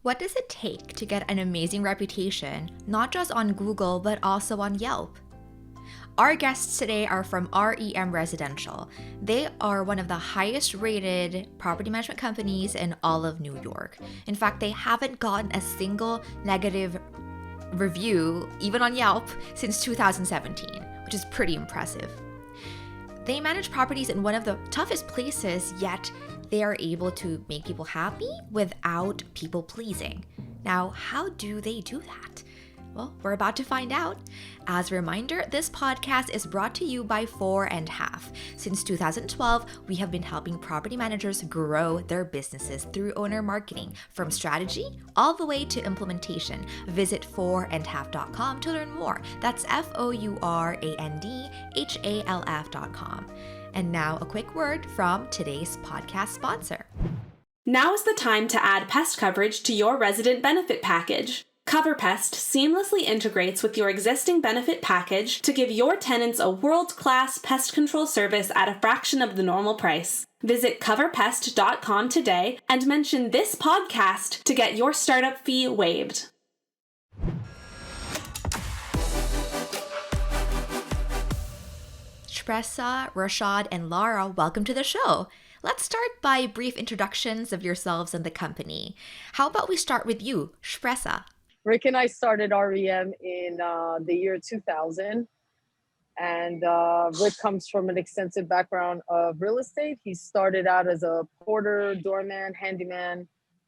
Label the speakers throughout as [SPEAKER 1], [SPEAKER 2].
[SPEAKER 1] What does it take to get an amazing reputation, not just on Google, but also on Yelp? Our guests today are from R.E.M Residential. They are one of the highest rated property management companies in all of New York. In fact, they haven't gotten a single negative review, even on Yelp, since 2017, which is pretty impressive. They manage properties in one of the toughest places, yet they are able to make people happy without people pleasing. Now, how do they do that? Well, we're about to find out. As a reminder, this podcast is brought to you by 4.5. Since 2012, we have been helping property managers grow their businesses through owner marketing, from strategy all the way to implementation. Visit 4andhalf.com to learn more. That's FOURANDHALF.com. And now a quick word from today's podcast sponsor.
[SPEAKER 2] Now is the time to add pest coverage to your resident benefit package. CoverPest seamlessly integrates with your existing benefit package to give your tenants a world-class pest control service at a fraction of the normal price. Visit coverpest.com today and mention this podcast to get your startup fee waived.
[SPEAKER 1] Shpresa, Rashad, and Lara, welcome to the show. Let's start by brief introductions of yourselves and the company. How about we start with you, Shpresa?
[SPEAKER 3] Rick and I started R.E.M in the year 2000. And Rick comes from an extensive background of real estate. He started out as a porter, doorman, handyman.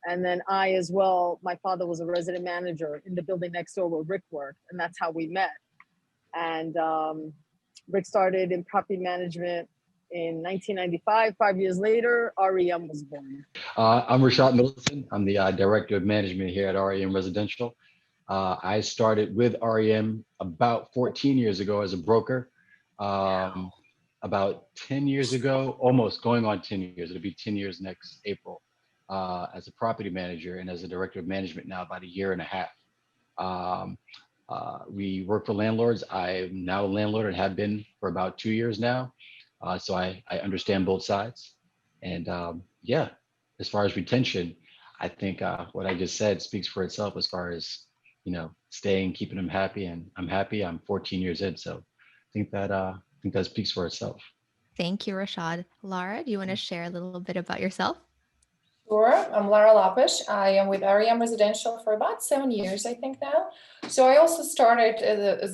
[SPEAKER 3] And then I as well, my father was a resident manager in the building next door where Rick worked. And that's how we met. And Rick started in property management in 1995. 5 years later, R.E.M was born.
[SPEAKER 4] I'm Rashad Middleton. I'm the Director of Management here at R.E.M Residential. I started with R.E.M about 14 years ago as a broker. About 10 years ago, almost going on 10 years, it'll be 10 years next April, as a property manager, and as a Director of Management now about a year and a half. We work for landlords. I'm now a landlord and have been for about 2 years now. So I understand both sides. And yeah, as far as retention, I think what I just said speaks for itself as far as, staying, keeping them happy. And I'm happy. I'm 14 years in. So I think that speaks for itself.
[SPEAKER 1] Thank you, Rashad. Lara, do you want to share a little bit about yourself?
[SPEAKER 5] Sure. I'm Lara Lapish. I am with R.E.M Residential for about 7 years, I think now. So I also started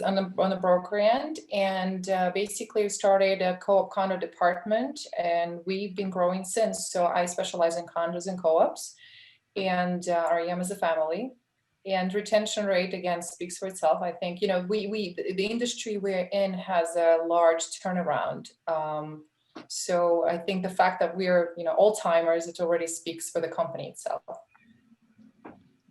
[SPEAKER 5] on the broker end, and basically started a co-op condo department, and we've been growing since. So I specialize in condos and co-ops, and R.E.M is a family. And retention rate, again, speaks for itself. I think, the industry we're in has a large turnaround. So I think the fact that we're, old timers, it already speaks for the company itself.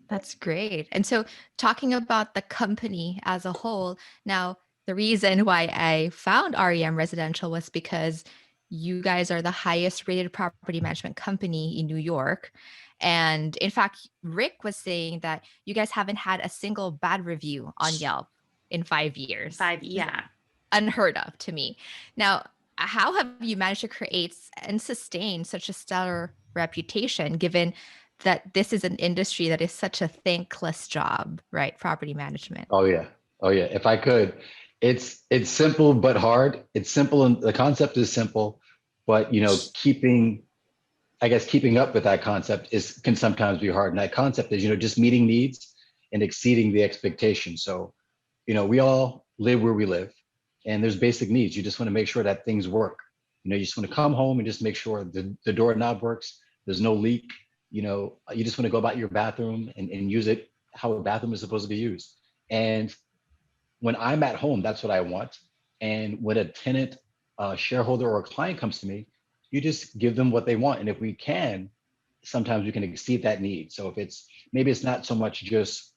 [SPEAKER 1] That's great. And so talking about the company as a whole, now the reason why I found R.E.M Residential was because you guys are the highest rated property management company in New York. And in fact, Rick was saying that you guys haven't had a single bad review on Yelp in 5 years.
[SPEAKER 2] Yeah.
[SPEAKER 1] Unheard of to me. Now, how have you managed to create and sustain such a stellar reputation, given that this is an industry that is such a thankless job, right? Property management.
[SPEAKER 4] Oh yeah. If I could, it's simple but hard. It's simple, and the concept is simple, but keeping up with that concept can sometimes be hard. And that concept is, just meeting needs and exceeding the expectation. So, we all live where we live, and there's basic needs. You just want to make sure that things work. You just want to come home and just make sure the doorknob works. There's no leak. You just want to go about your bathroom and use it how a bathroom is supposed to be used. And when I'm at home, that's what I want. And when a tenant, shareholder, or a client comes to me, you just give them what they want. And if we can, sometimes we can exceed that need. So if maybe it's not so much just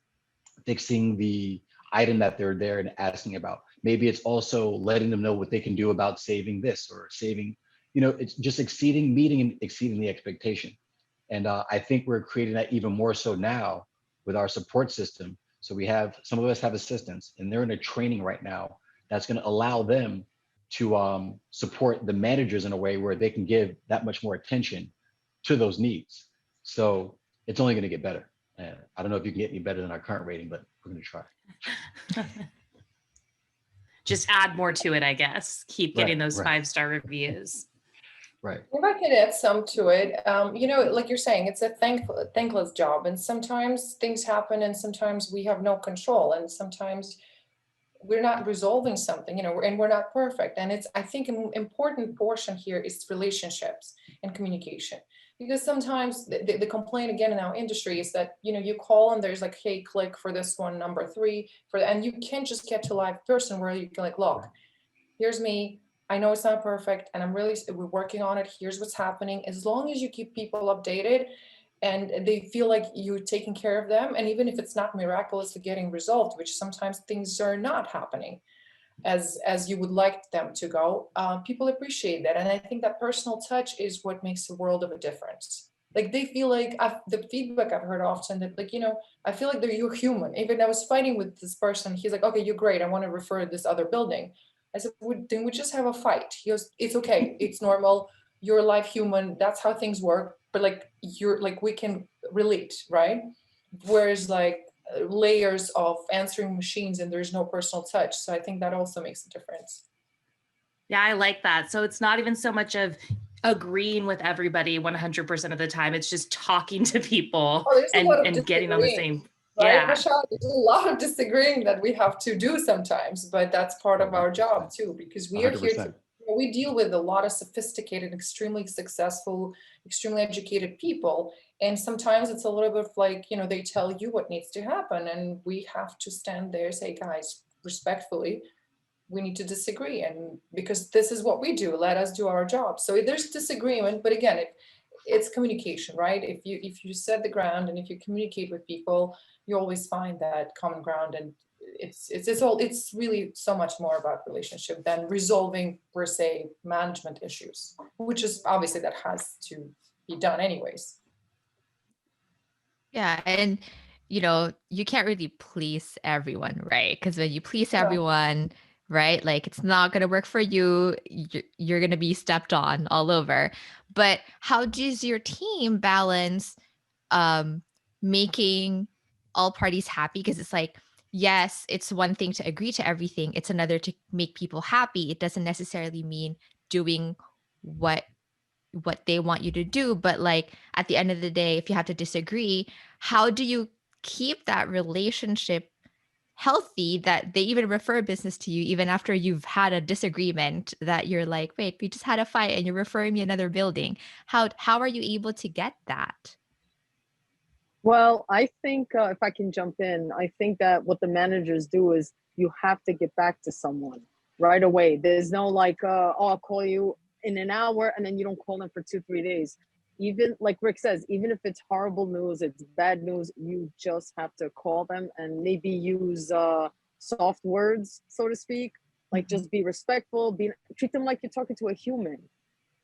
[SPEAKER 4] fixing the item that they're there and asking about. Maybe it's also letting them know what they can do about saving this or saving, it's just meeting and exceeding the expectation. And I think we're creating that even more so now with our support system. So some of us have assistants, and they're in a training right now that's going to allow them to support the managers in a way where they can give that much more attention to those needs. So it's only going to get better. I don't know if you can get any better than our current rating, but we're going to try.
[SPEAKER 6] Just add more to it, I guess. Keep getting those
[SPEAKER 4] Right.
[SPEAKER 6] 5-star reviews.
[SPEAKER 4] Right.
[SPEAKER 5] If I could add some to it, like you're saying, it's a thankless job, and sometimes things happen, and sometimes we have no control, and sometimes we're not resolving something, and we're not perfect. And I think an important portion here is relationships and communication, because sometimes the complaint again in our industry is that, you call and there's like, hey, click for this one, number 3 and you can't just get to a live person where you can like, look, here's me. I know it's not perfect, and we're working on it. Here's what's happening. As long as you keep people updated and they feel like you're taking care of them, and even if it's not miraculously getting resolved, which sometimes things are not happening as you would like them to go, people appreciate that. And I think that personal touch is what makes a world of a difference. Like they feel like the feedback I've heard often that like, I feel like you're human. Even I was fighting with this person. He's like, okay, you're great. I want to refer to this other building. I said, then we just have a fight. He goes, it's okay. It's normal. You're a live human. That's how things work. But like, we can relate, right? Whereas like layers of answering machines and there's no personal touch. So I think that also makes a difference.
[SPEAKER 6] Yeah, I like that. So it's not even so much of agreeing with everybody 100% of the time. It's just talking to people and getting on the same.
[SPEAKER 5] Right,
[SPEAKER 6] Yeah.
[SPEAKER 5] Rashad, there's a lot of disagreeing that we have to do sometimes, but that's part of our job too, because we are
[SPEAKER 4] 100%.
[SPEAKER 5] here to, we deal with a lot of sophisticated, extremely successful, extremely educated people. And sometimes it's a little bit like, they tell you what needs to happen, and we have to stand there and say, guys, respectfully, we need to disagree. And because this is what we do, let us do our job. So there's disagreement, but again, it's communication, right? If you set the ground and if you communicate with people, you always find that common ground. And it's really so much more about relationship than resolving per se management issues, which is obviously that has to be done anyways.
[SPEAKER 1] Yeah, and you can't really please everyone, right? Because when you please everyone, right, like it's not going to work for you. You're going to be stepped on all over. But how does your team balance making all parties happy? Because it's like, yes, it's one thing to agree to everything. It's another to make people happy. It doesn't necessarily mean doing what they want you to do, but like at the end of the day, if you have to disagree, how do you keep that relationship healthy, that they even refer business to you even after you've had a disagreement, that you're like, wait, we just had a fight and you're referring me another building? How are you able to get that?
[SPEAKER 3] Well, I think if I can jump in, I think that what the managers do is you have to get back to someone right away. There's no like, oh, I'll call you in an hour and then you don't call them for 2-3 days. Even like Rick says, even if it's horrible news, it's bad news, you just have to call them and maybe use soft words, so to speak. Like just be respectful, treat them like you're talking to a human.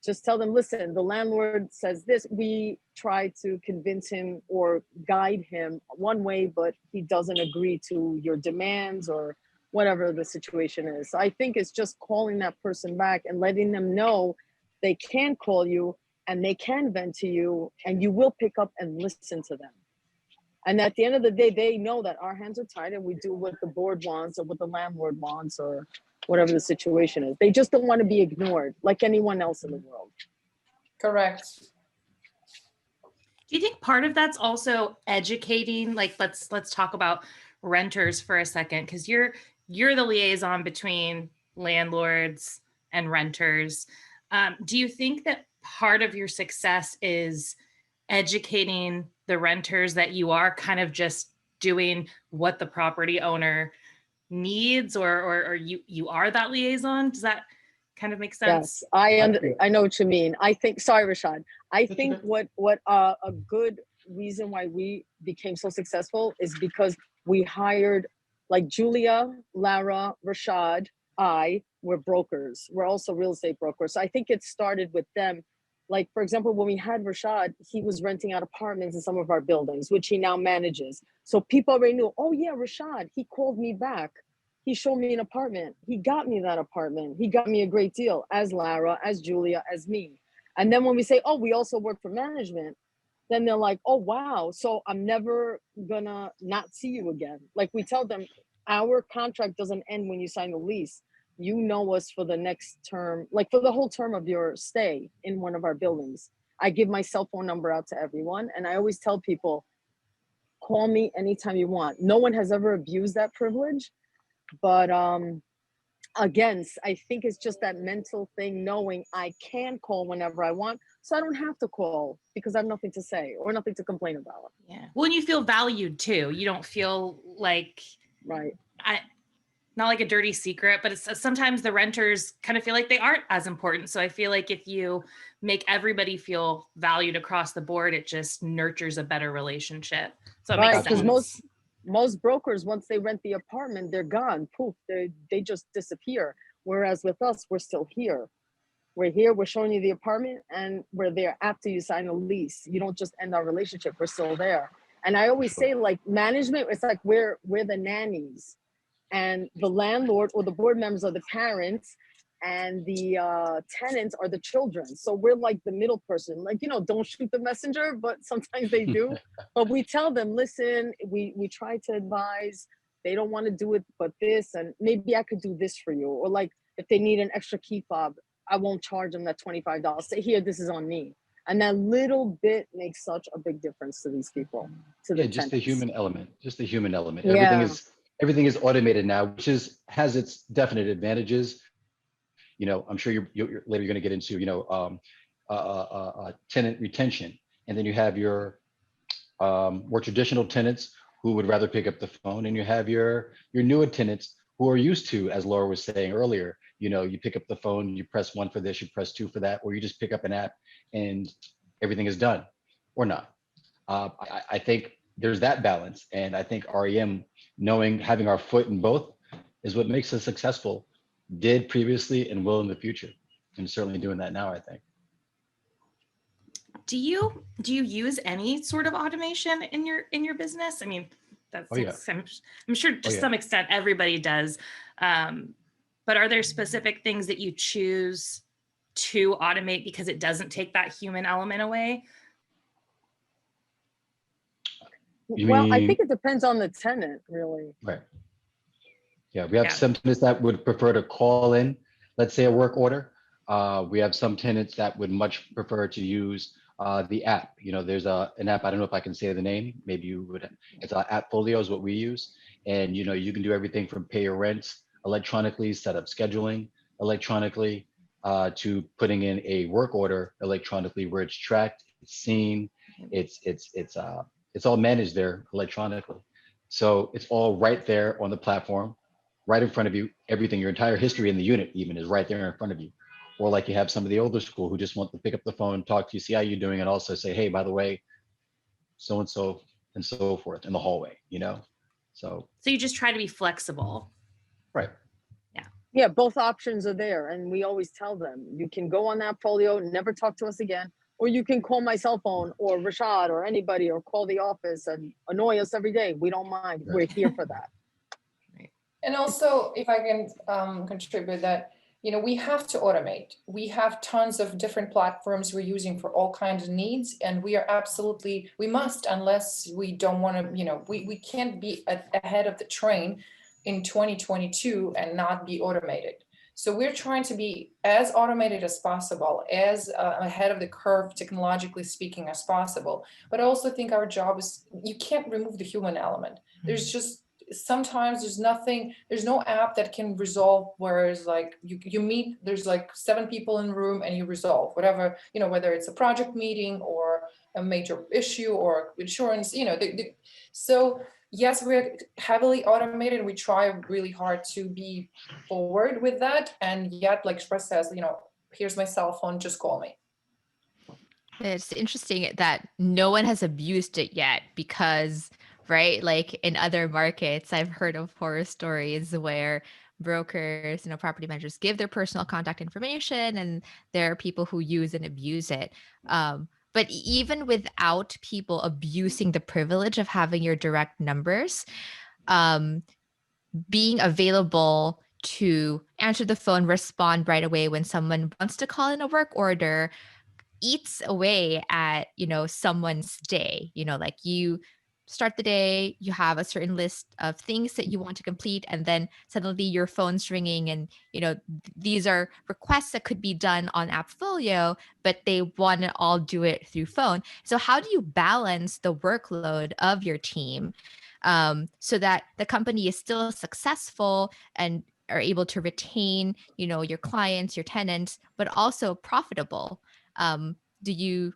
[SPEAKER 3] Just tell them, listen, the landlord says this. We try to convince him or guide him one way, but he doesn't agree to your demands or whatever the situation is. So I think it's just calling that person back and letting them know they can call you and they can vent to you and you will pick up and listen to them. And at the end of the day, they know that our hands are tied and we do what the board wants or what the landlord wants or whatever the situation is. They just don't want to be ignored like anyone else in the world.
[SPEAKER 5] Correct.
[SPEAKER 6] Do you think part of that's also educating? Like, let's talk about renters for a second, because you're the liaison between landlords and renters. Do you think that part of your success is educating the renters that you are kind of just doing what the property owner needs, or you are that liaison? Does that kind of make sense?
[SPEAKER 3] Yes, I know what you mean. I think, sorry, Rashad. I think what a good reason why we became so successful is because we hired like Julia, Lara, Rashad, we're brokers. We're also real estate brokers. So I think it started with them. Like, for example, when we had Rashad, he was renting out apartments in some of our buildings, which he now manages. So people already knew, oh yeah, Rashad, he called me back. He showed me an apartment. He got me that apartment. He got me a great deal, as Lara, as Julia, as me. And then when we say, oh, we also work for management, then they're like, oh wow, so I'm never gonna not see you again. Like we tell them, our contract doesn't end when you sign the lease. You know us for the next term, like for the whole term of your stay in one of our buildings. I give my cell phone number out to everyone, and I always tell people, call me anytime you want. No one has ever abused that privilege, but again, I think it's just that mental thing, knowing I can call whenever I want, so I don't have to call because I have nothing to say or nothing to complain about.
[SPEAKER 6] Yeah. Well, and you feel valued too. You don't feel like,
[SPEAKER 3] Right.
[SPEAKER 6] not like a dirty secret, but it's sometimes the renters kind of feel like they aren't as important. So I feel like if you make everybody feel valued across the board, it just nurtures a better relationship. So it
[SPEAKER 3] Right,
[SPEAKER 6] makes
[SPEAKER 3] because
[SPEAKER 6] sense.
[SPEAKER 3] most brokers, once they rent the apartment, they're gone. Poof, they just disappear. Whereas with us, we're still here. We're here, we're showing you the apartment, and we're there after you sign a lease. You don't just end our relationship, we're still there. And I always say, like, management, it's like we're the nannies, and the landlord or the board members are the parents, and the tenants are the children. So we're like the middle person, like, don't shoot the messenger, but sometimes they do. But we tell them, listen, we try to advise. They don't want to do it, but this, and maybe I could do this for you. Or like if they need an extra key fob, I won't charge them that $25. Say, here, this is on me. And that little bit makes such a big difference to these people, to the
[SPEAKER 4] Just the
[SPEAKER 3] tenants.
[SPEAKER 4] human element, just the human element.
[SPEAKER 3] Yeah.
[SPEAKER 4] Everything is automated now, which has its definite advantages. I'm sure you're later going to get into, tenant retention. And then you have your more traditional tenants who would rather pick up the phone, and you have your newer tenants who are used to, as Laura was saying earlier, you pick up the phone, you press one for this, you press two for that, or you just pick up an app and everything is done, or not. I think there's that balance, and I think REM, having our foot in both, is what makes us successful. Did previously and will in the future, and certainly doing that now, I think.
[SPEAKER 6] Do you use any sort of automation in your business? I mean, that's I'm sure to some extent everybody does. But are there specific things that you choose to automate because it doesn't take that human element away?
[SPEAKER 3] I think it depends on the tenant, really.
[SPEAKER 4] Right. Yeah, we have some tenants that would prefer to call in, let's say, a work order. We have some tenants that would much prefer to use the app. There's an app, I don't know if I can say the name, maybe you would. It's Appfolio is what we use. And you can do everything from pay your rents electronically, set up scheduling electronically, to putting in a work order electronically, where it's tracked, it's seen, it's all managed there electronically. So it's all right there on the platform, right in front of you. Everything, your entire history in the unit even, is right there in front of you. Or like you have some of the older school who just want to pick up the phone, talk to you, see how you're doing, and also say, hey, by the way, so and so forth in the hallway, So
[SPEAKER 6] you just try to be flexible.
[SPEAKER 4] Right.
[SPEAKER 3] Yeah, both options are there. And we always tell them, you can go on that folio, never talk to us again, or you can call my cell phone or Rashad or anybody, or call the office and annoy us every day. We don't mind. Right. We're here for that.
[SPEAKER 5] And also, if I can contribute that, we have to automate. We have tons of different platforms we're using for all kinds of needs, and we must, unless we don't want to, we can't be ahead of the train in 2022 and not be automated. So we're trying to be as automated as possible, as ahead of the curve, technologically speaking, as possible. But I also think our job is, you can't remove the human element. There's just, sometimes there's no app that can resolve, whereas like you meet, there's like 7 people in the room and you resolve whatever, whether it's a project meeting or a major issue or insurance, so yes, we're heavily automated. We try really hard to be forward with that. And yet, like Express says, here's my cell phone, just call me.
[SPEAKER 1] It's interesting that no one has abused it yet, because, right, like in other markets, I've heard of horror stories where brokers, property managers give their personal contact information, and there are people who use and abuse it. But even without people abusing the privilege of having your direct numbers, being available to answer the phone, respond right away when someone wants to call in a work order, eats away at, someone's day. Like you start the day, you have a certain list of things that you want to complete, and then suddenly your phone's ringing, and these are requests that could be done on Appfolio, but they want to all do it through phone. So how do you balance the workload of your team, so that the company is still successful and are able to retain, your clients, your tenants, but also profitable? Do you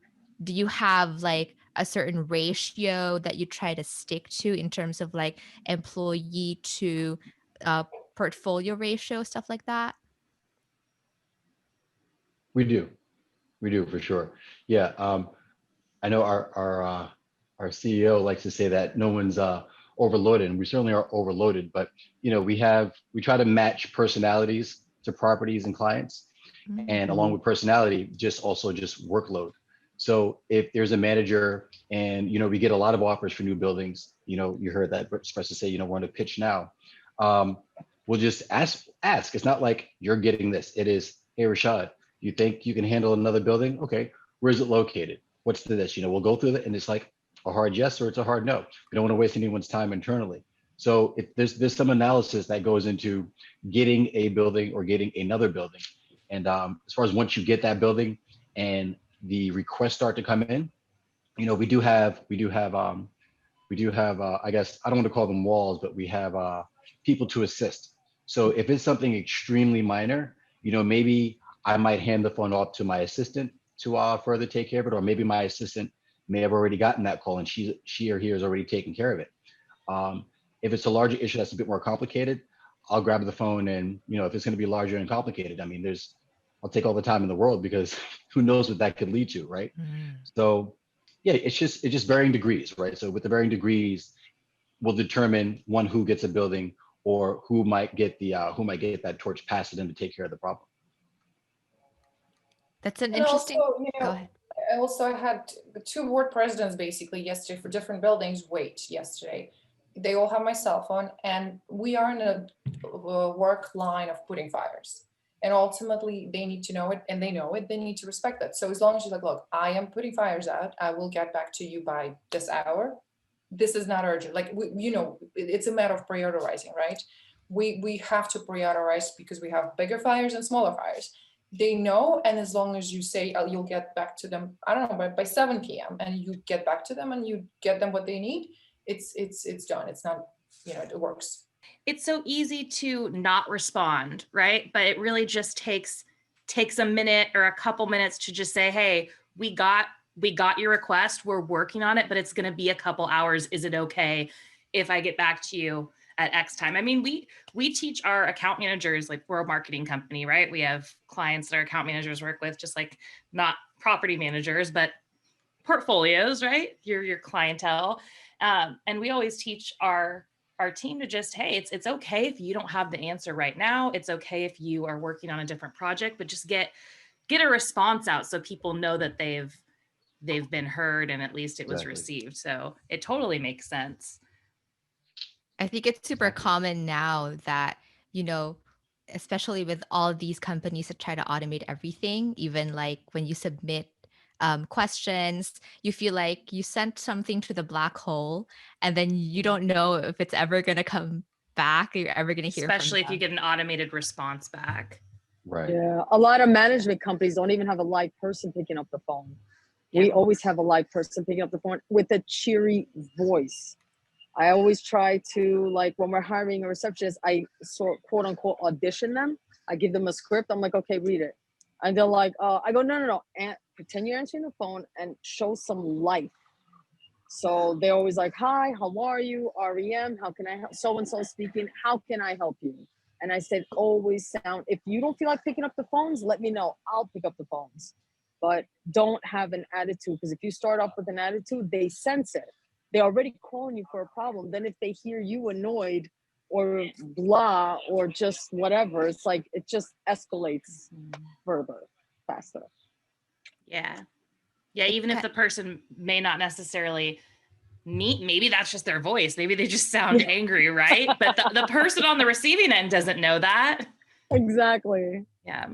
[SPEAKER 1] have like a certain ratio that you try to stick to in terms of like employee to uh, portfolio ratio, stuff like that?
[SPEAKER 4] We do. We do for sure. Yeah. I know our CEO likes to say that no one's overloaded, and we certainly are overloaded. But we try to match personalities to properties and clients, and along with personality, just workload. So if there's a manager, and we get a lot of offers for new buildings, you heard that express to say, want to pitch now. We'll just ask. It's not like you're getting this. It is, hey, Rashad, you think you can handle another building? Okay, where's it located? What's the this? We'll go through it, and it's like a hard yes or it's a hard no. We don't want to waste anyone's time internally. So there's some analysis that goes into getting a building or getting another building. And as far as once you get that building and the requests start to come in, we do have I guess I don't want to call them walls, but we have people to assist. So if it's something extremely minor, maybe I might hand the phone off to my assistant to further take care of it, or maybe my assistant may have already gotten that call and she or he is already taking care of it. If it's a larger issue that's a bit more complicated, I'll grab the phone, and if it's going to be larger and complicated, I mean, I'll take all the time in the world, because who knows what that could lead to, right? So yeah, it's just varying degrees, right? So with the varying degrees, we'll determine one who gets a building, or who might get that torch passed to them to take care of the problem.
[SPEAKER 1] That's an
[SPEAKER 5] And
[SPEAKER 1] interesting.
[SPEAKER 5] also,
[SPEAKER 1] Go ahead.
[SPEAKER 5] I had two board presidents basically yesterday for different buildings wait yesterday. They all have my cell phone, and we are in a work line of putting fires. And ultimately, they need to know it, and they know it. They need to respect that. So as long as you're like, look, I am putting fires out, I will get back to you by this hour. This is not urgent. Like, it's a matter of prioritizing, right? We have to prioritize, because we have bigger fires and smaller fires. They know, and as long as you say you'll get back to them, I don't know, by 7 p.m. and you get back to them and you get them what they need, it's done. It's not, it works.
[SPEAKER 6] It's so easy to not respond, right? But it really just takes a minute or a couple minutes to just say, hey, we got your request, we're working on it, but it's going to be a couple hours. Is it okay if I get back to you at X time? I mean, we teach our account managers, like, we're a marketing company, right? We have clients that our account managers work with, just like not property managers, but portfolios, right? Your clientele. And we always teach our team to just, hey, it's okay if you don't have the answer right now. It's okay if you are working on a different project, but just get a response out so people know that they've been heard, and at least it was received. So it totally makes sense.
[SPEAKER 1] I think it's super common now that, especially with all these companies that try to automate everything, even like when you submit questions, you feel like you sent something to the black hole, and then you don't know if it's ever going to come back, or you're ever going to hear
[SPEAKER 6] Especially
[SPEAKER 1] from
[SPEAKER 6] if you get an automated response back.
[SPEAKER 4] Right.
[SPEAKER 3] Yeah, a lot of management companies don't even have a live person picking up the phone.
[SPEAKER 6] Yeah.
[SPEAKER 3] We always have a live person picking up the phone with a cheery voice. I always try to, like, when we're hiring a receptionist, I quote unquote audition them. I give them a script. I'm like, okay, read it. And they're like, I go, no. And pretend you're answering the phone and show some life. So they're always like, hi, how are you? R.E.M, how can I help? So-and-so speaking, how can I help you? And I said, always if you don't feel like picking up the phones, let me know. I'll pick up the phones. But don't have an attitude, because if you start off with an attitude, they sense it. They're already calling you for a problem. Then if they hear you annoyed or blah or just whatever, it's like it just escalates further, faster.
[SPEAKER 6] Yeah. Even if the person may not necessarily maybe that's just their voice. Maybe they just sound angry, right? But the person on the receiving end doesn't know that.
[SPEAKER 3] Exactly.
[SPEAKER 6] Yeah.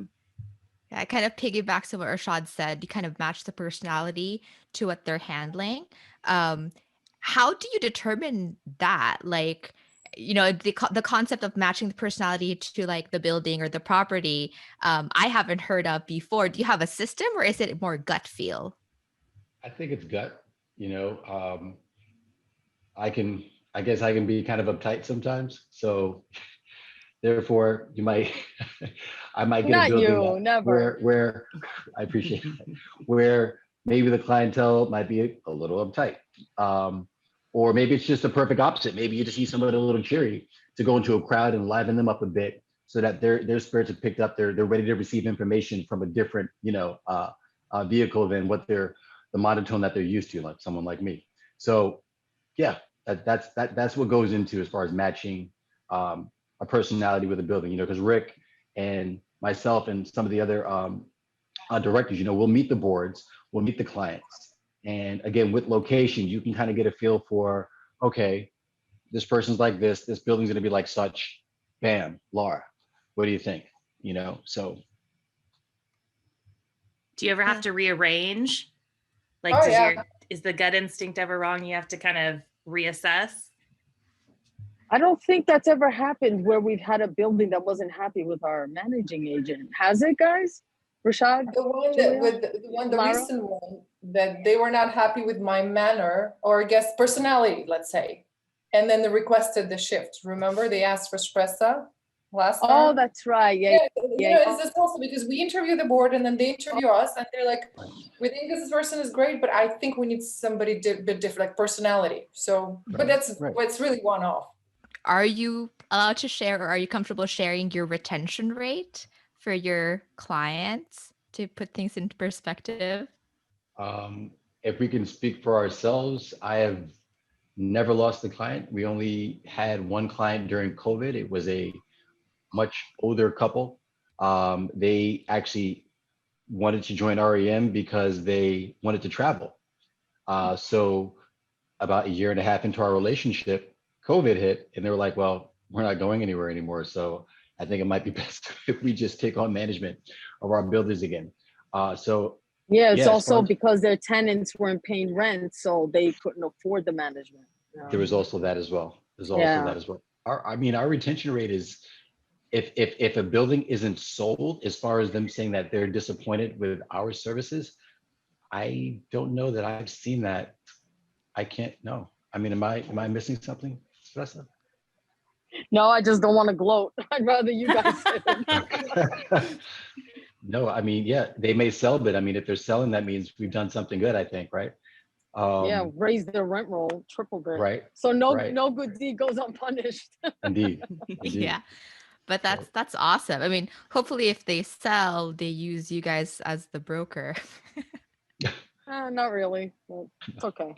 [SPEAKER 1] I kind of piggybacks on what Rashad said. You kind of match the personality to what they're handling. Um, how do you determine that? Like, the concept of matching the personality to like the building or the property, I haven't heard of before. Do you have a system or is it more gut feel?
[SPEAKER 4] I think it's gut. You know, I can, I guess I can be kind of uptight sometimes. So therefore, you might, I might get a
[SPEAKER 3] Not
[SPEAKER 4] building
[SPEAKER 3] you, never.
[SPEAKER 4] where I appreciate that, where maybe the clientele might be a little uptight. Um, or maybe it's just the perfect opposite. Maybe you just need somebody a little cheery to go into a crowd and liven them up a bit so that their spirits are picked up. They're ready to receive information from a different, vehicle than what the monotone that they're used to, like someone like me. So yeah, that's what goes into as far as matching um, a personality with a building. Because Rick and myself and some of the other directors, we'll meet the boards, we'll meet the clients, and again with location, you can kind of get a feel for, okay, this person's like this building's going to be like such. Bam, Laura, what do you think? So
[SPEAKER 6] Do you ever have
[SPEAKER 1] Yeah.
[SPEAKER 6] to rearrange? Like,
[SPEAKER 5] Oh yeah.
[SPEAKER 6] is the gut instinct ever wrong? You have to kind of reassess.
[SPEAKER 3] I don't think that's ever happened where we've had a building that wasn't happy with our managing agent. Has it, guys? Rashad?
[SPEAKER 5] The one
[SPEAKER 3] Julia?
[SPEAKER 5] that with the
[SPEAKER 3] Lara?
[SPEAKER 5] recent one that they were not happy with my manner or I guess personality, let's say. And then they requested the shift. Remember they asked for Espressa last time?
[SPEAKER 3] Oh, that's right. Yeah.
[SPEAKER 5] It's just also because we interview the board and then they interview us and they're like, we think this person is great, but I think we need somebody a bit different, like personality. So, but that's really one off.
[SPEAKER 1] Are you allowed to share or are you comfortable sharing your retention rate for your clients to put things into perspective?
[SPEAKER 4] if we can speak for ourselves, I have never lost a client. We only had one client during COVID. It was a much older couple. They actually wanted to join REM because they wanted to travel. So about a year and a half into our relationship, COVID hit, and they were like, well, we're not going anywhere anymore. So I think it might be best if we just take on management of our buildings again.
[SPEAKER 3] It's also because their tenants weren't paying rent, so they couldn't afford the management.
[SPEAKER 4] There was also that as well. Our retention rate is, if a building isn't sold, as far as them saying that they're disappointed with our services, I don't know that I've seen that. I can't know. I mean, am I missing something, Espressa?
[SPEAKER 3] No, I just don't want to gloat. I'd rather you guys say it.
[SPEAKER 4] No, I mean, yeah, they may sell, but I mean, if they're selling, that means we've done something good, I think, right?
[SPEAKER 3] Raise their rent roll, tripled it.
[SPEAKER 4] Right.
[SPEAKER 3] So no good deed goes unpunished.
[SPEAKER 4] Indeed.
[SPEAKER 1] Yeah. But that's awesome. I mean, hopefully if they sell, they use you guys as the broker.
[SPEAKER 3] Not really. Well, it's okay.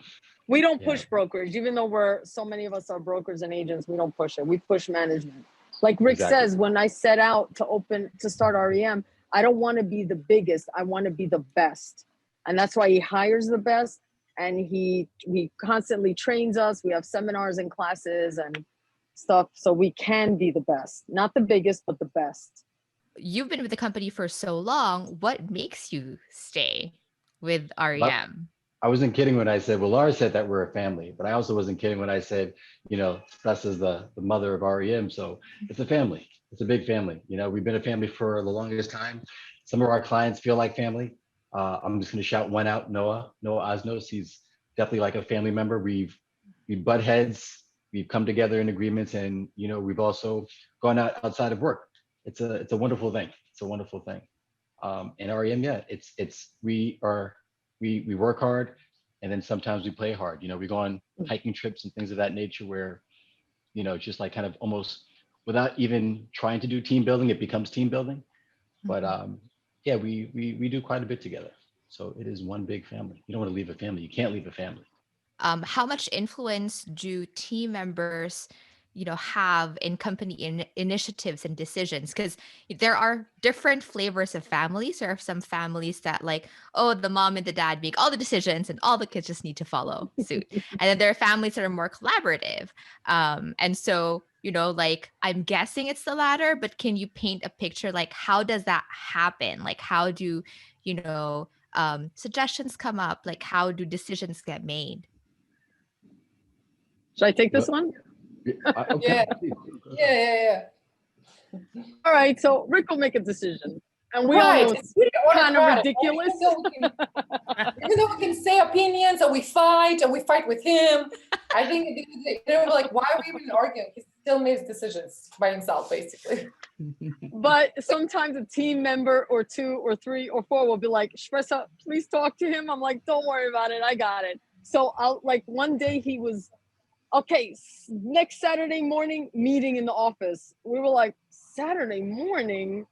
[SPEAKER 3] We don't push brokerage, even though so many of us are brokers and agents. We don't push it. We push management. Like Rick says, when I set out to start REM, I don't want to be the biggest. I want to be the best, and that's why he hires the best. And he constantly trains us. We have seminars and classes and stuff, so we can be the best. Not the biggest, but the best.
[SPEAKER 1] You've been with the company for so long. What makes you stay with REM?
[SPEAKER 4] I wasn't kidding when I said, well, Laura said that we're a family, but I also wasn't kidding when I said, Tess is the mother of REM. So it's a family. It's a big family. We've been a family for the longest time. Some of our clients feel like family. I'm just going to shout one out, Noah Osnos. He's definitely like a family member. We butt heads. We've come together in agreements, and we've also gone outside of work. It's a wonderful thing. It's a wonderful thing. And REM, we work hard, and then sometimes we play hard. We go on hiking trips and things of that nature where, just like kind of almost without even trying to do team building, it becomes team building. But we do quite a bit together. So it is one big family. You don't want to leave a family. You can't leave a family.
[SPEAKER 1] How much influence do team members have in company initiatives and decisions? Because there are different flavors of families. There are some families that the mom and the dad make all the decisions and all the kids just need to follow suit. And then there are families that are more collaborative. And so Like I'm guessing it's the latter, but can you paint a picture? Like, how does that happen? Like, how do, suggestions come up? Like, how do decisions get made?
[SPEAKER 3] Should I take this
[SPEAKER 4] Well,
[SPEAKER 3] one?
[SPEAKER 4] okay.
[SPEAKER 5] Yeah.
[SPEAKER 4] Please.
[SPEAKER 5] Yeah.
[SPEAKER 3] All right, so Rick will make a decision, and we all
[SPEAKER 5] Right.
[SPEAKER 3] know
[SPEAKER 5] It's
[SPEAKER 3] it's
[SPEAKER 5] really
[SPEAKER 3] kind of
[SPEAKER 5] autocratic.
[SPEAKER 3] ridiculous.
[SPEAKER 5] Even though we can say opinions and we fight with him, I think like, why are we even arguing? He still makes decisions by himself, basically.
[SPEAKER 3] But sometimes a team member or two or three or four will be like, Shpresa, please talk to him. I'm like, don't worry about it. I got it. So I'll like one day he was, okay, next Saturday morning meeting in the office. We were like, Saturday morning?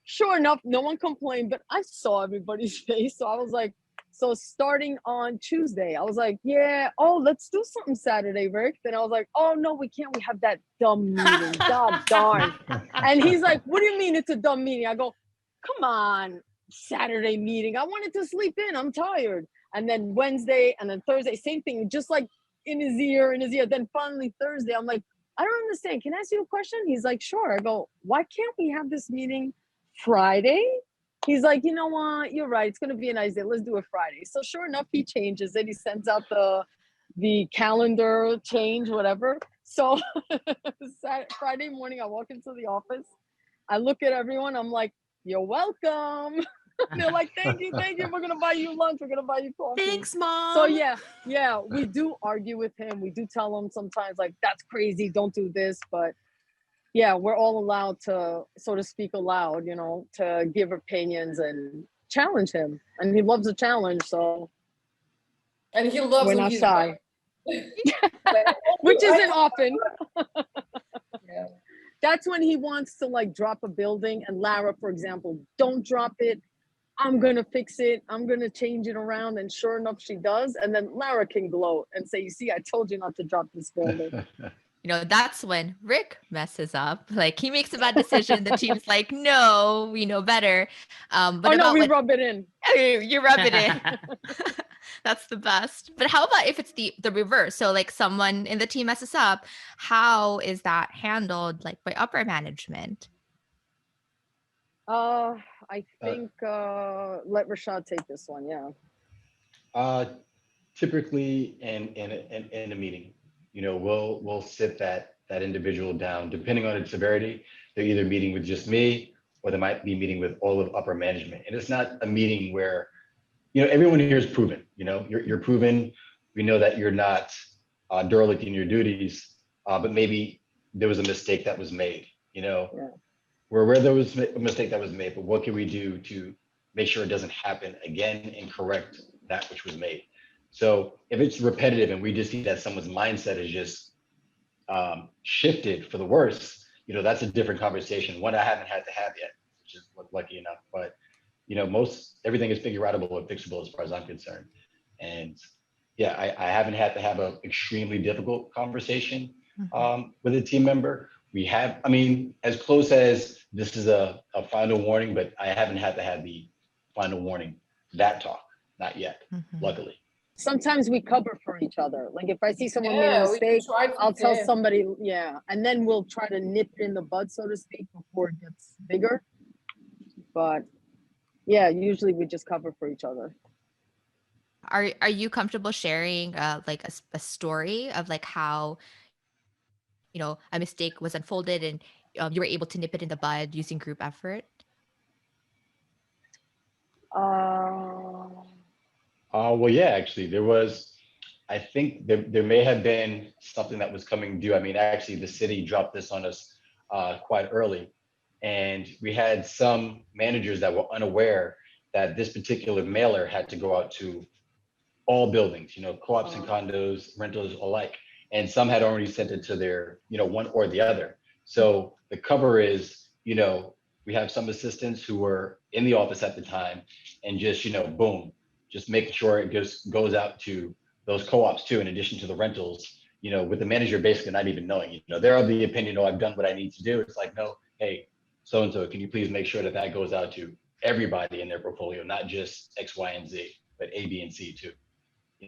[SPEAKER 3] Sure enough, no one complained, but I saw everybody's face. So I was like, so starting on Tuesday, I was like, yeah, oh, let's do something Saturday, Rick. Then I was like, oh, no, we can't. We have that dumb meeting. God darn. And he's like, what do you mean it's a dumb meeting? I go, come on, Saturday meeting. I wanted to sleep in. I'm tired. And then Wednesday and then Thursday, same thing, just like in his ear. Then finally Thursday, I'm like, I don't understand. Can I ask you a question? He's like, sure. I go, why can't we have this meeting Friday? He's like, you know what? You're right. It's going to be a nice day. Let's do it Friday. So sure enough, he changes it. He sends out the calendar change, whatever. So Friday morning, I walk into the office. I look at everyone. I'm like, you're welcome. They're like, thank you. We're going to buy you lunch. We're going to buy you coffee.
[SPEAKER 1] Thanks, Mom.
[SPEAKER 3] So yeah, we do argue with him. We do tell him sometimes like, that's crazy. Don't do this. But yeah, we're all allowed to sort of speak aloud, to give opinions and challenge him. And he loves a challenge. So
[SPEAKER 5] And he loves
[SPEAKER 3] we're
[SPEAKER 5] when
[SPEAKER 3] not
[SPEAKER 5] he's
[SPEAKER 3] shy.
[SPEAKER 5] right.
[SPEAKER 3] Which isn't often.
[SPEAKER 5] Yeah.
[SPEAKER 3] That's when he wants to like drop a building. And Lara, for example, don't drop it. I'm going to fix it. I'm going to change it around. And sure enough, she does. And then Lara can gloat and say, you see, I told you not to drop this building.
[SPEAKER 1] That's when Rick messes up. Like he makes a bad decision. The team's like, no, we know better. But
[SPEAKER 3] we rub it in.
[SPEAKER 1] You rub it in. That's the best. But how about if it's the reverse? So like someone in the team messes up, how is that handled like by upper management?
[SPEAKER 3] I think let Rashad take this one. Yeah.
[SPEAKER 4] Typically in a meeting, we'll sit that individual down. Depending on its severity, they're either meeting with just me or they might be meeting with all of upper management. And it's not a meeting where, everyone here is proven. You're proven. We know that you're not derelict in your duties, but maybe there was a mistake that was made.
[SPEAKER 3] Yeah.
[SPEAKER 4] Where there was a mistake that was made, but what can we do to make sure it doesn't happen again and correct that which was made? So if it's repetitive and we just see that someone's mindset is just shifted for the worse, that's a different conversation. One I haven't had to have yet, which is lucky enough. But most everything is figure outable and fixable as far as I'm concerned. And yeah, I haven't had to have an extremely difficult conversation with a team member. We have, as close as this is a final warning, but I haven't had to have the final warning, that talk, not yet, luckily.
[SPEAKER 3] Sometimes we cover for each other. Like if I see someone made a mistake, I'll tell somebody, and then we'll try to nip it in the bud, so to speak, before it gets bigger. But yeah, usually we just cover for each other.
[SPEAKER 1] Are you comfortable sharing like a story of like how a mistake was unfolded and you were able to nip it in the bud using group effort?
[SPEAKER 4] Well, yeah, actually, there was, I think there may have been something that was coming due. Actually, the city dropped this on us quite early. And we had some managers that were unaware that this particular mailer had to go out to all buildings, co-ops and condos, rentals alike. And some had already sent it to their, one or the other. So the cover is, we have some assistants who were in the office at the time and just, boom, just making sure it goes out to those co-ops too, in addition to the rentals, with the manager basically not even knowing, they're of the opinion, I've done what I need to do. It's like, no, hey, so-and-so, can you please make sure that goes out to everybody in their portfolio, not just X, Y, and Z, but A, B, and C too.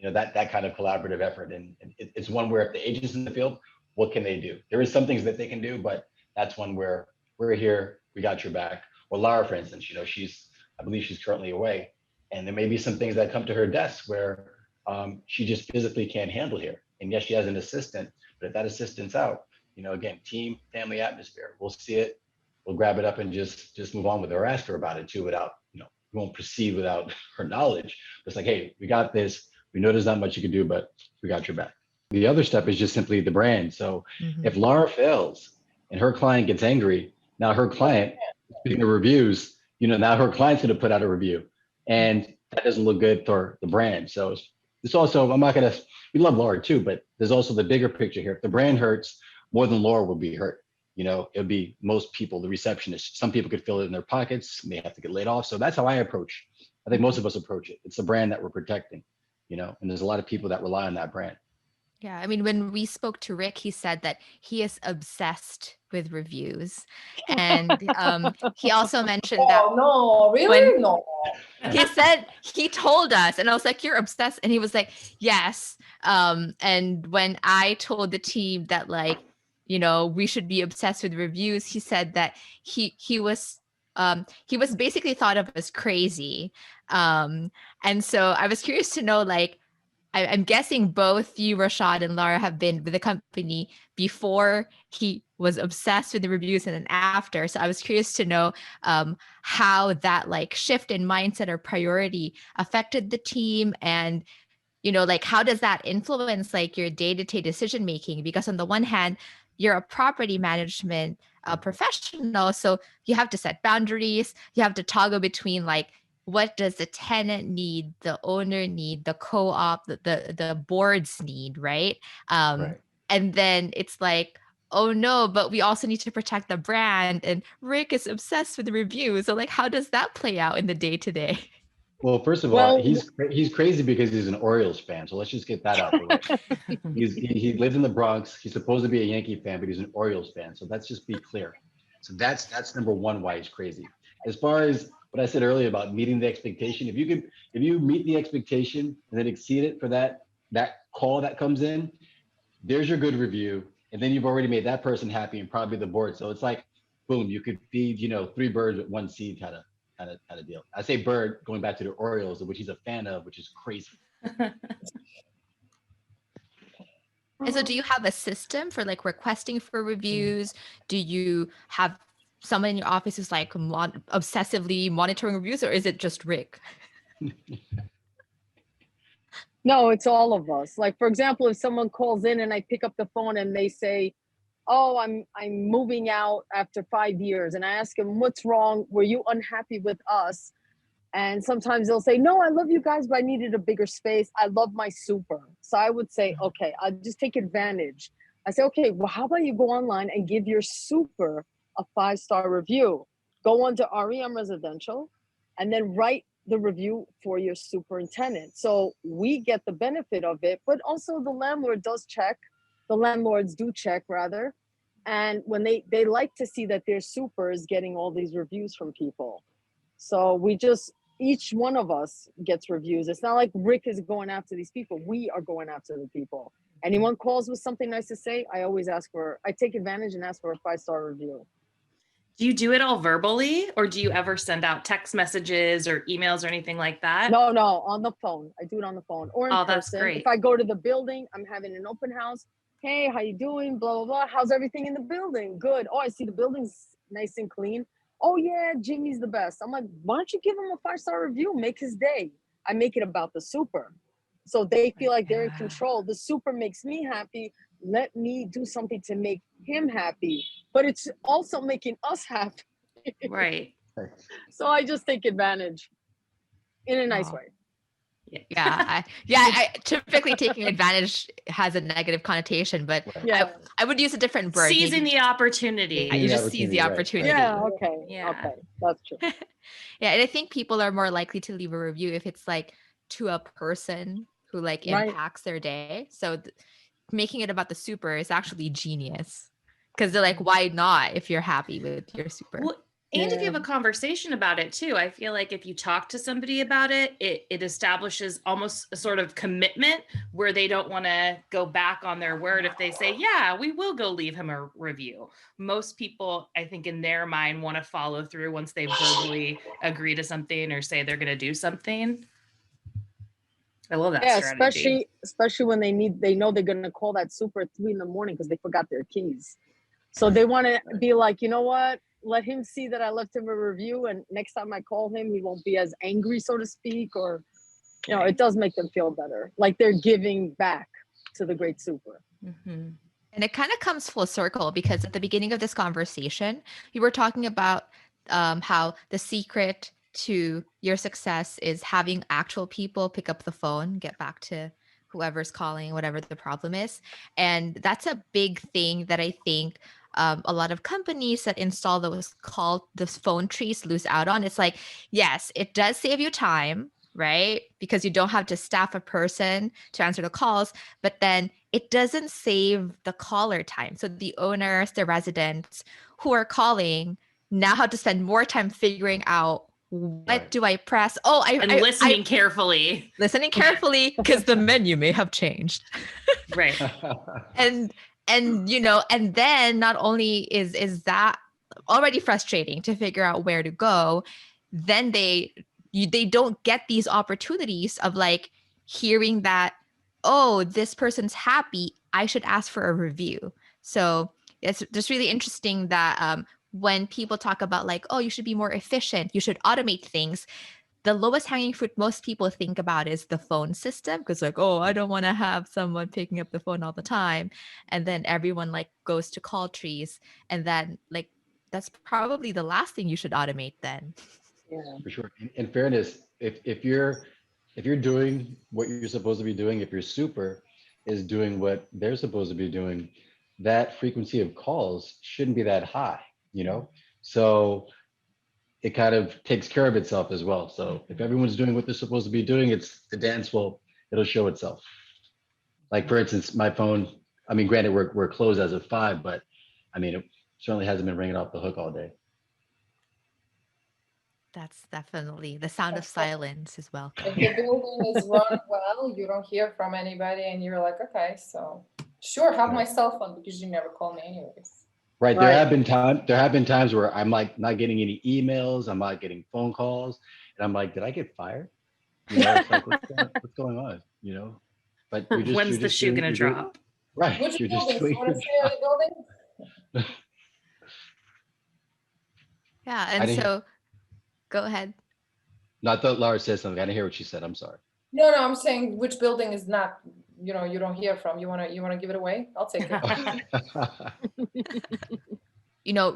[SPEAKER 4] That kind of collaborative effort. And it's one where if the agent's in the field, what can they do? There is some things that they can do, but that's one where we're here, we got your back. Or Lara, for instance, I believe she's currently away, and there may be some things that come to her desk where she just physically can't handle here. And yes, she has an assistant, but if that assistant's out, again, team, family atmosphere, we'll see it, we'll grab it up and just move on with her, or ask her about it too, without, we won't proceed without her knowledge. It's like, hey, we got this. We know there's not much you can do, but we got your back. The other step is just simply the brand. So if Lara fails and her client gets angry, now her client, speaking of reviews, now her client's going to put out a review, and that doesn't look good for the brand. So it's also, we love Lara too, but there's also the bigger picture here. If the brand hurts, more than Lara will be hurt. It'll be most people, the receptionists. Some people could feel it in their pockets, may have to get laid off. So that's how I think most of us approach it. It's the brand that we're protecting, and there's a lot of people that rely on that brand.
[SPEAKER 1] Yeah, I mean, when we spoke to Rick, he said that he is obsessed with reviews. And he also mentioned that.
[SPEAKER 5] Oh, no, really? No.
[SPEAKER 1] He said, he told us, and I was like, you're obsessed. And he was like, yes. And when I told the team that, like, we should be obsessed with reviews, he said that he was basically thought of as crazy. And so I was curious to know, like, I'm guessing both you, Rashad, and Lara have been with the company before he was obsessed with the reviews and then after. So I was curious to know how that, like, shift in mindset or priority affected the team, and like, how does that influence, like, your day-to-day decision making? Because on the one hand, you're a property management professional, so you have to set boundaries. You have to toggle between, like, what does the tenant need, the owner need, the co-op, the boards need, right?
[SPEAKER 4] Right.
[SPEAKER 1] And then it's like, oh no, but we also need to protect the brand. And Rick is obsessed with the reviews. So, like, how does that play out in the day-to-day?
[SPEAKER 4] Well, first of all, he's crazy because he's an Orioles fan. So let's just get that out the way. He lives in the Bronx. He's supposed to be a Yankee fan, but he's an Orioles fan. So let's just be clear. So that's number one why he's crazy. As far as what I said earlier about meeting the expectation, if you meet the expectation and then exceed it for that call that comes in, there's your good review, and then you've already made that person happy and probably the board. So it's like, boom, you could feed 3 birds with 1 seed kind of deal. I say bird going back to the Orioles, which he's a fan of, which is crazy.
[SPEAKER 1] And so do you have a system for, like, requesting for reviews? Do you have someone in your office who's, like, obsessively monitoring reviews, or is it just Rick?
[SPEAKER 3] No, it's all of us. Like, for example, if someone calls in and I pick up the phone and they say, oh, I'm moving out after 5 years, and I ask them, what's wrong? Were you unhappy with us? And sometimes they'll say, no, I love you guys, but I needed a bigger space. I love my super. So I would say, okay, I'll just take advantage. I say, okay, well, how about you go online and give your super a 5-star review? Go onto R.E.M Residential and then write the review for your superintendent. So we get the benefit of it, but also the landlord does check. The landlords do check, rather. And when they like to see that their super is getting all these reviews from people. So each one of us gets reviews. It's not like Rick is going after these people. We are going after the people. Anyone calls with something nice to say, I take advantage and ask for a 5-star review.
[SPEAKER 6] Do you do it all verbally, or do you ever send out text messages or emails or anything like that?
[SPEAKER 3] No, on the phone. I do it on the phone or in person.
[SPEAKER 6] That's great.
[SPEAKER 3] If I go to the building, I'm having an open house. Hey, how you doing? Blah, blah, blah. How's everything in the building? Good. Oh, I see the building's nice and clean. Oh yeah, Jimmy's the best. I'm like, why don't you give him a 5-star review? Make his day. I make it about the super. So they feel like they're in control. The super makes me happy. Let me do something to make him happy. But it's also making us happy.
[SPEAKER 6] Right.
[SPEAKER 3] So I just take advantage in a nice way.
[SPEAKER 1] Yeah. I typically taking advantage has a negative connotation, but
[SPEAKER 3] yeah.
[SPEAKER 1] I would use a different word.
[SPEAKER 6] Seizing the opportunity.
[SPEAKER 1] You just seize the opportunity.
[SPEAKER 3] Yeah, okay. Yeah. Okay. That's true.
[SPEAKER 1] Yeah, and I think people are more likely to leave a review if it's, like, to a person who, like, impacts their day. So making it about the super is actually genius, because they're like, why not if you're happy with your super?
[SPEAKER 6] Well, And if you
[SPEAKER 3] Yeah.
[SPEAKER 6] have a conversation about it too, I feel like if you talk to somebody about it, it establishes almost a sort of commitment where they don't want to go back on their word if they say, yeah, we will go leave him a review. Most people, I think, in their mind want to follow through once they verbally agree to something or say they're going to do something. I love that
[SPEAKER 3] Yeah,
[SPEAKER 6] strategy.
[SPEAKER 3] especially when they know they're gonna call that super at 3 a.m. because they forgot their keys. So they want to be like, you know what? Let him see that I left him a review, and next time I call him, he won't be as angry, so to speak. Or, it does make them feel better, like they're giving back to the great super.
[SPEAKER 6] Mm-hmm.
[SPEAKER 1] And it kind of comes full circle because at the beginning of this conversation, we were talking about how the secret to your success is having actual people pick up the phone, get back to whoever's calling, whatever the problem is. And that's a big thing that I think a lot of companies that install those phone trees lose out on. It's like, yes, it does save you time, right? Because you don't have to staff a person to answer the calls, but then it doesn't save the caller time. So the owners, the residents who are calling now have to spend more time figuring out what do I press? Oh,
[SPEAKER 6] And listening carefully.
[SPEAKER 1] Listening carefully because the menu may have changed.
[SPEAKER 6] Right.
[SPEAKER 1] and and then not only is that already frustrating to figure out where to go, then they don't get these opportunities of like hearing that, oh, this person's happy, I should ask for a review. So it's just really interesting that when people talk about like, oh, you should be more efficient, you should automate things, the lowest hanging fruit most people think about is the phone system, because like, oh, I don't want to have someone picking up the phone all the time. And then everyone like goes to call trees, and then like that's probably the last thing you should automate then.
[SPEAKER 3] Yeah.
[SPEAKER 4] For sure. In fairness, if you're doing what you're supposed to be doing, if your super is doing what they're supposed to be doing, that frequency of calls shouldn't be that high, you know? So it kind of takes care of itself as well. So if everyone's doing what they're supposed to be doing, it's the dance will, it'll show itself. Like for instance, my phone, I mean, granted we're closed as of 5, but I mean, it certainly hasn't been ringing off the hook all day.
[SPEAKER 1] That's definitely the sound of silence is welcome.
[SPEAKER 5] If the building is run well, you don't hear from anybody, and you're like, okay, so sure, have my cell phone because you never call me anyways.
[SPEAKER 4] Right. There have been times where I'm like not getting any emails, I'm not getting phone calls, and I'm like, did I get fired? You know, it's like what's going on? You know, but
[SPEAKER 6] When's the shoe gonna drop?
[SPEAKER 4] Right.
[SPEAKER 5] Which
[SPEAKER 4] You're just
[SPEAKER 5] building?
[SPEAKER 4] doing
[SPEAKER 5] You want
[SPEAKER 4] your
[SPEAKER 5] to stay at the building?
[SPEAKER 1] Yeah,
[SPEAKER 4] I
[SPEAKER 1] and
[SPEAKER 4] didn't hear,
[SPEAKER 1] so go ahead.
[SPEAKER 4] no, I thought Laura said something. I didn't hear what she said. I'm sorry.
[SPEAKER 5] No, I'm saying which building is not, you don't hear from. You wanna give it away? I'll take it.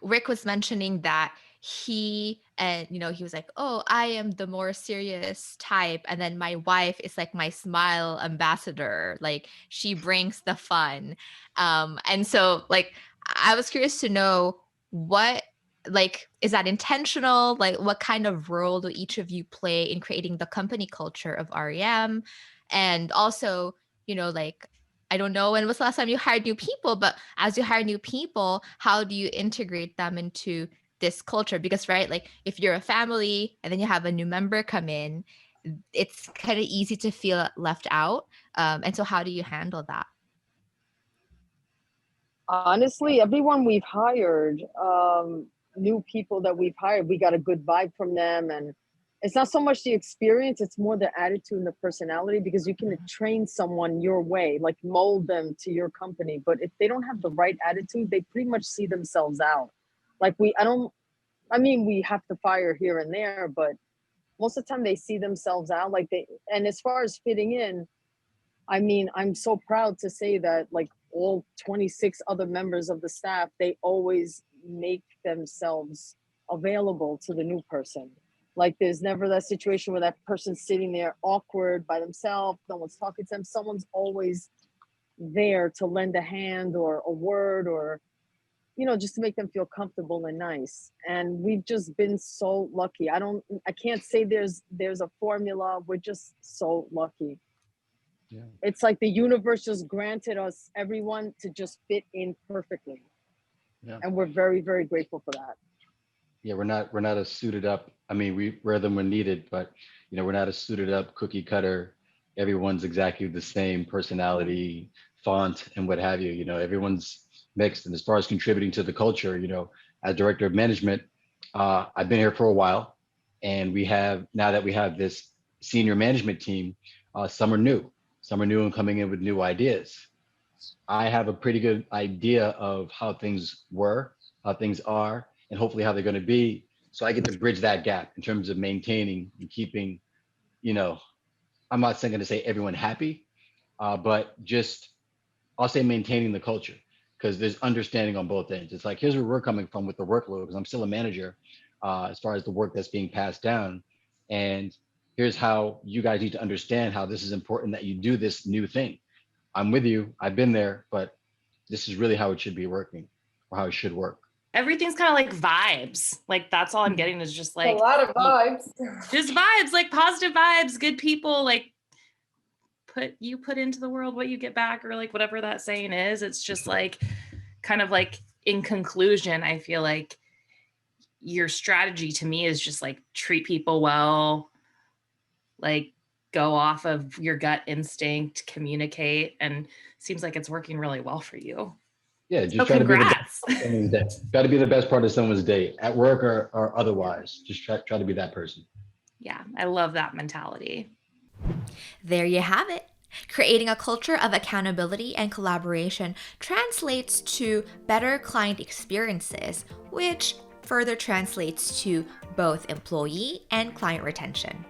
[SPEAKER 1] Rick was mentioning that he was like, oh, I am the more serious type, and then my wife is like my smile ambassador, like she brings the fun. And so like I was curious to know, what, like, is that intentional? Like what kind of role do each of you play in creating the company culture of REM? And also, like, I don't know when was the last time you hired new people, but as you hire new people, how do you integrate them into this culture? Because, right, like if you're a family and then you have a new member come in, it's kind of easy to feel left out. And so how do you handle that?
[SPEAKER 3] Honestly, everyone we've hired, new people that we've hired, we got a good vibe from them. And it's not so much the experience, it's more the attitude and the personality, because you can train someone your way, like mold them to your company. But if they don't have the right attitude, they pretty much see themselves out. Like we have to fire here and there, but most of the time they see themselves out. And as far as fitting in, I'm so proud to say that like all 26 other members of the staff, they always make themselves available to the new person. Like there's never that situation where that person's sitting there awkward by themselves, no one's talking to them. Someone's always there to lend a hand or a word, or just to make them feel comfortable and nice. And we've just been so lucky. I can't say there's a formula. We're just so lucky.
[SPEAKER 4] Yeah.
[SPEAKER 3] It's like the universe just granted us everyone to just fit in perfectly.
[SPEAKER 4] Yeah.
[SPEAKER 3] And we're very, very grateful for that.
[SPEAKER 4] Yeah, we're not a suited up. I mean, we wear them when needed, but we're not a suited up cookie cutter. Everyone's exactly the same personality, font, and what have you. Everyone's mixed. And as far as contributing to the culture, as director of management, I've been here for a while, and we have now that we have this senior management team, some are new and coming in with new ideas. I have a pretty good idea of how things were, how things are, and hopefully how they're going to be. So I get to bridge that gap in terms of maintaining and keeping, you know, I'm not saying going to say everyone happy, but just I'll say maintaining the culture because there's understanding on both ends. It's like, here's where we're coming from with the workload because I'm still a manager as far as the work that's being passed down. And here's how you guys need to understand how this is important that you do this new thing. I'm with you. I've been there, but this is really how it should be working or how it should work.
[SPEAKER 6] Everything's kind of like vibes. Like that's all I'm getting is just like
[SPEAKER 5] a lot of vibes.
[SPEAKER 6] Just vibes, like positive vibes, good people, like put into the world what you get back, or like whatever that saying is. It's just like kind of like in conclusion, I feel like your strategy to me is just like treat people well, like go off of your gut instinct, communicate, and seems like it's working really well for you.
[SPEAKER 4] Yeah, just
[SPEAKER 6] So
[SPEAKER 4] try
[SPEAKER 6] congrats.
[SPEAKER 4] to be the best part of someone's day. Got to be the best part of someone's day at work or otherwise. Just try to be that person.
[SPEAKER 6] Yeah, I love that mentality.
[SPEAKER 1] There you have it. Creating a culture of accountability and collaboration translates to better client experiences, which further translates to both employee and client retention.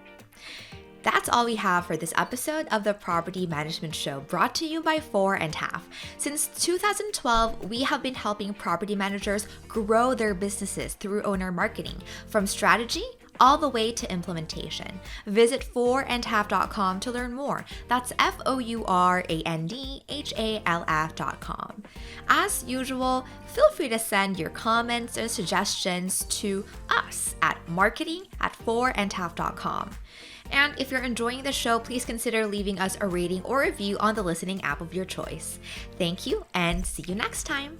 [SPEAKER 1] That's all we have for this episode of the Property Management Show, brought to you by 4.5. Since 2012, we have been helping property managers grow their businesses through owner marketing, from strategy all the way to implementation. Visit 4andhalf.com to learn more. That's FOURANDHALF.com. As usual, feel free to send your comments or suggestions to us at marketing@4andhalf.com. And if you're enjoying the show, please consider leaving us a rating or review on the listening app of your choice. Thank you, and see you next time.